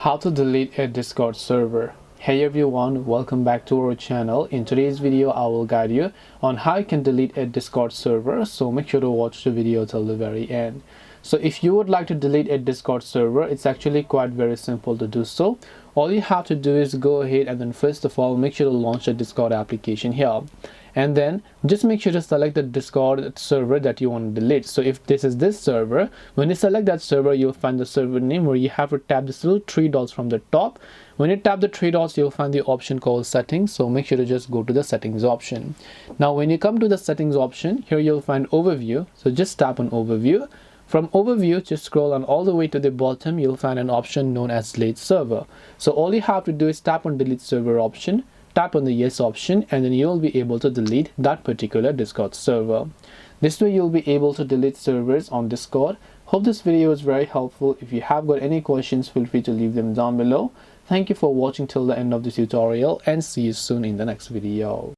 How to delete a Discord server. Hey everyone, welcome back to our channel. In today's video, I will guide you on how you can delete a Discord server, so make sure to watch the video till the very end. So if you would like to delete a Discord server, it's actually quite very simple to do so. All you have to do is go ahead and then first of all, make sure to launch the Discord application here. And then just make sure to select the Discord server that you want to delete. So if this is this server, when you select that server, you'll find the server name where you have to tap this little three dots from the top. When you tap the three dots, you'll find the option called settings. So make sure to just go to the settings option. Now when you come to the settings option, here you'll find overview. So just tap on overview. From overview, just scroll on all the way to the bottom, you'll find an option known as delete server. So all you have to do is tap on delete server option, tap on the yes option, and then you'll be able to delete that particular Discord server. This way you'll be able to delete servers on Discord. Hope this video was very helpful. If you have got any questions, feel free to leave them down below. Thank you for watching till the end of the tutorial, and see you soon in the next video.